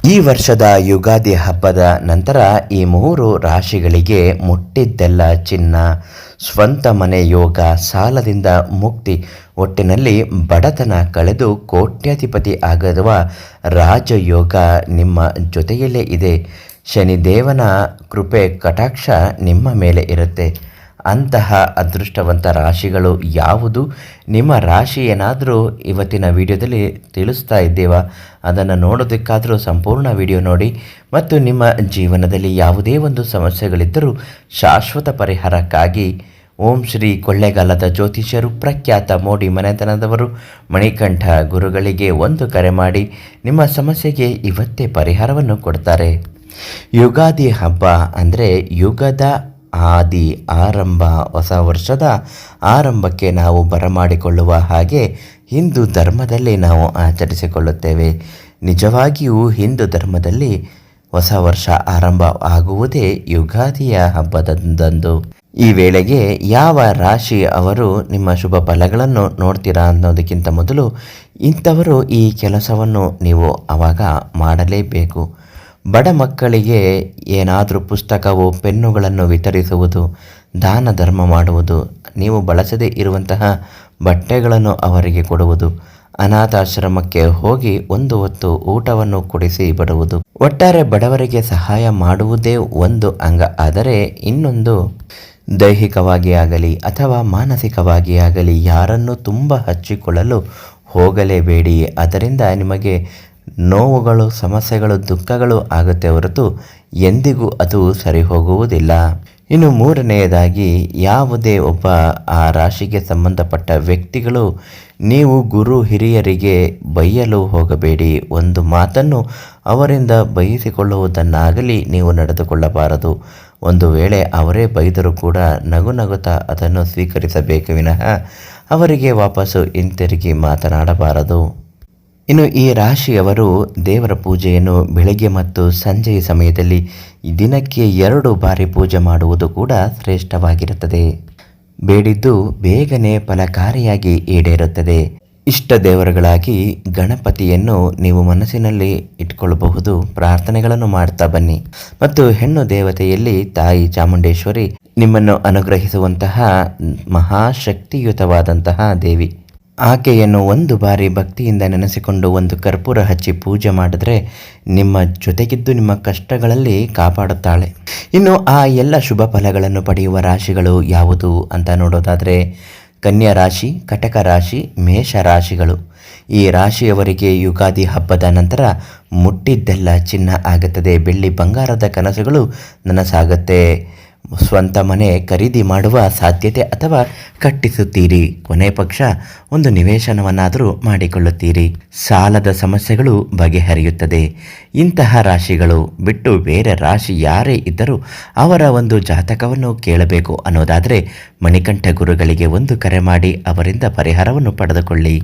ಈ ವರ್ಷದ ಯುಗಾದಿ ಹಬ್ಬದ ನಂತರ ಈ 3 ರಾಶಿಗಳಿಗೆ ಮುಟ್ಟಿದ್ದೆಲ್ಲ ಚಿನ್ನ, ಸ್ವಂತ ಮನೆ ಯೋಗ, ಸಾಲದಿಂದ ಮುಕ್ತಿ, ಒಟ್ಟಿನಲ್ಲಿ ಬಡತನ ಕಳೆದು ಕೋಟ್ಯಾಧಿಪತಿ ಆಗುವ ರಾಜಯೋಗ ನಿಮ್ಮ ಜೊತೆಯಲ್ಲೇ ಇದೆ. ಶನಿದೇವನ ಕೃಪೆ ಕಟಾಕ್ಷ ನಿಮ್ಮ ಮೇಲೆ ಇರುತ್ತೆ. ಅಂತಹ ಅದೃಷ್ಟವಂತ ರಾಶಿಗಳು ಯಾವುದು? ನಿಮ್ಮ ರಾಶಿ ಏನಾದರೂ ಇವತ್ತಿನ ವಿಡಿಯೋದಲ್ಲಿ ತಿಳಿಸ್ತಾ ಇದ್ದೇವಾ? ಅದನ್ನು ನೋಡೋದಕ್ಕಾದರೂ ಸಂಪೂರ್ಣ ವಿಡಿಯೋ ನೋಡಿ. ಮತ್ತು ನಿಮ್ಮ ಜೀವನದಲ್ಲಿ ಯಾವುದೇ ಒಂದು ಸಮಸ್ಯೆಗಳಿದ್ದರೂ ಶಾಶ್ವತ ಪರಿಹಾರಕ್ಕಾಗಿ ಓಂ ಶ್ರೀ ಕೊಳ್ಳೇಗಾಲದ ಜ್ಯೋತಿಷ್ಯರು, ಪ್ರಖ್ಯಾತ ಮೋಡಿ ಮನೆತನದವರು ಮಣಿಕಂಠ ಗುರುಗಳಿಗೆ ಒಂದು ಕರೆ ಮಾಡಿ ನಿಮ್ಮ ಸಮಸ್ಯೆಗೆ ಇವತ್ತೇ ಪರಿಹಾರವನ್ನು ಕೊಡ್ತಾರೆ. ಯುಗಾದಿ ಹಬ್ಬ ಅಂದರೆ ಯುಗದ ಆದಿ, ಆರಂಭ, ಹೊಸ ವರ್ಷದ ಆರಂಭಕ್ಕೆ ನಾವು ಬರಮಾಡಿಕೊಳ್ಳುವ ಹಾಗೆ ಹಿಂದೂ ಧರ್ಮದಲ್ಲಿ ನಾವು ಆಚರಿಸಿಕೊಳ್ಳುತ್ತೇವೆ. ನಿಜವಾಗಿಯೂ ಹಿಂದೂ ಧರ್ಮದಲ್ಲಿ ಹೊಸ ವರ್ಷ ಆರಂಭ ಆಗುವುದೇ ಯುಗಾದಿಯ ಹಬ್ಬದಂದು. ಈ ವೇಳೆಗೆ ಯಾವ ರಾಶಿ ಅವರು ನಿಮ್ಮ ಶುಭ ಫಲಗಳನ್ನು ನೋಡ್ತೀರಾ ಅನ್ನೋದಕ್ಕಿಂತ ಮೊದಲು ಇಂಥವರು ಈ ಕೆಲಸವನ್ನು ನೀವು ಆವಾಗ ಮಾಡಲೇಬೇಕು. ಬಡ ಮಕ್ಕಳಿಗೆ ಏನಾದರೂ ಪುಸ್ತಕವು, ಪೆನ್ನುಗಳನ್ನು ವಿತರಿಸುವುದು, ದಾನ ಧರ್ಮ ಮಾಡುವುದು, ನೀವು ಬಳಸದೇ ಇರುವಂತಹ ಬಟ್ಟೆಗಳನ್ನು ಅವರಿಗೆ ಕೊಡುವುದು, ಅನಾಥಾಶ್ರಮಕ್ಕೆ ಹೋಗಿ ಒಂದು ಹೊತ್ತು ಊಟವನ್ನು ಕೊಡಿಸಿ ಬರುವುದು, ಒಟ್ಟಾರೆ ಬಡವರಿಗೆ ಸಹಾಯ ಮಾಡುವುದೇ ಒಂದು ಅಂಗ. ಆದರೆ ಇನ್ನೊಂದು ದೈಹಿಕವಾಗಿ ಆಗಲಿ ಅಥವಾ ಮಾನಸಿಕವಾಗಿ ಆಗಲಿ ಯಾರನ್ನು ತುಂಬ ಹಚ್ಚಿಕೊಳ್ಳಲು ಹೋಗಲೇಬೇಡಿ. ಅದರಿಂದ ನಿಮಗೆ ನೋವುಗಳು, ಸಮಸ್ಯೆಗಳು, ದುಃಖಗಳು ಆಗುತ್ತೆ ಹೊರತು ಎಂದಿಗೂ ಅದು ಸರಿ ಹೋಗುವುದಿಲ್ಲ. ಇನ್ನು ಮೂರನೆಯದಾಗಿ, ಯಾವುದೇ ಒಬ್ಬ ಆ ರಾಶಿಗೆ ಸಂಬಂಧಪಟ್ಟ ವ್ಯಕ್ತಿಗಳು ನೀವು ಗುರು ಹಿರಿಯರಿಗೆ ಬೈಯಲು ಹೋಗಬೇಡಿ. ಒಂದು ಮಾತನ್ನು ಅವರಿಂದ ಬಯಸಿಕೊಳ್ಳುವುದನ್ನಾಗಲಿ ನೀವು ನಡೆದುಕೊಳ್ಳಬಾರದು. ಒಂದು ವೇಳೆ ಅವರೇ ಬೈದರೂ ಕೂಡ ನಗು ನಗುತ್ತಾ ಅದನ್ನು ಸ್ವೀಕರಿಸಬೇಕು ವಿನಃ ಅವರಿಗೆ ವಾಪಸ್ಸು ಹಿಂತಿರುಗಿ ಮಾತನಾಡಬಾರದು. ಇನ್ನು ಈ ರಾಶಿಯವರು ದೇವರ ಪೂಜೆಯನ್ನು ಬೆಳಗ್ಗೆ ಮತ್ತು ಸಂಜೆಯ ಸಮಯದಲ್ಲಿ ದಿನಕ್ಕೆ 2 ಬಾರಿ ಪೂಜೆ ಮಾಡುವುದು ಕೂಡ ಶ್ರೇಷ್ಠವಾಗಿರುತ್ತದೆ. ಬೇಡಿದ್ದು ಬೇಗನೆ ಫಲಕಾರಿಯಾಗಿ ಈಡೇರುತ್ತದೆ. ಇಷ್ಟ ದೇವರುಗಳಾಗಿ ಗಣಪತಿಯನ್ನು ನೀವು ಮನಸ್ಸಿನಲ್ಲಿ ಇಟ್ಕೊಳ್ಳಬಹುದು. ಪ್ರಾರ್ಥನೆಗಳನ್ನು ಮಾಡ್ತಾ ಬನ್ನಿ. ಮತ್ತು ಹೆಣ್ಣು ದೇವತೆಯಲ್ಲಿ ತಾಯಿ ಚಾಮುಂಡೇಶ್ವರಿ ನಿಮ್ಮನ್ನು ಅನುಗ್ರಹಿಸುವಂತಹ ಮಹಾಶಕ್ತಿಯುತವಾದಂತಹ ದೇವಿ. ಆಕೆಯನ್ನು 1 ಬಾರಿ ಭಕ್ತಿಯಿಂದ ನೆನೆಸಿಕೊಂಡು ಒಂದು ಕರ್ಪೂರ ಹಚ್ಚಿ ಪೂಜೆ ಮಾಡಿದ್ರೆ ನಿಮ್ಮ ಜೊತೆಗಿದ್ದು ನಿಮ್ಮ ಕಷ್ಟಗಳಲ್ಲಿ ಕಾಪಾಡುತ್ತಾಳೆ. ಇನ್ನು ಆ ಎಲ್ಲ ಶುಭ ಫಲಗಳನ್ನು ಪಡೆಯುವ ರಾಶಿಗಳು ಯಾವುದು ಅಂತ ನೋಡೋದಾದರೆ ಕನ್ಯಾ ರಾಶಿ, ಕಟಕ ರಾಶಿ, ಮೇಷ ರಾಶಿಗಳು. ಈ ರಾಶಿಯವರಿಗೆ ಯುಗಾದಿ ಹಬ್ಬದ ನಂತರ ಮುಟ್ಟಿದ್ದೆಲ್ಲ ಚಿನ್ನ ಆಗುತ್ತದೆ. ಬೆಳ್ಳಿ ಬಂಗಾರದ ಕನಸುಗಳು ನನಸಾಗುತ್ತೆ. ಸ್ವಂತ ಮನೆ ಖರೀದಿ ಮಾಡುವ ಸಾಧ್ಯತೆ ಅಥವಾ ಕಟ್ಟಿಸುತ್ತೀರಿ. ಕೊನೆ ಪಕ್ಷ ಒಂದು ನಿವೇಶನವನ್ನಾದರೂ ಮಾಡಿಕೊಳ್ಳುತ್ತೀರಿ. ಸಾಲದ ಸಮಸ್ಯೆಗಳು ಬಗೆಹರಿಯುತ್ತದೆ. ಇಂತಹ ರಾಶಿಗಳು ಬಿಟ್ಟು ಬೇರೆ ರಾಶಿ ಯಾರೇ ಇದ್ದರೂ ಅವರ ಒಂದು ಜಾತಕವನ್ನು ಕೇಳಬೇಕು ಅನ್ನೋದಾದರೆ ಮಣಿಕಂಠ ಗುರುಗಳಿಗೆ ಒಂದು ಕರೆ ಮಾಡಿ ಅವರಿಂದ ಪರಿಹಾರವನ್ನು ಪಡೆದುಕೊಳ್ಳಿ.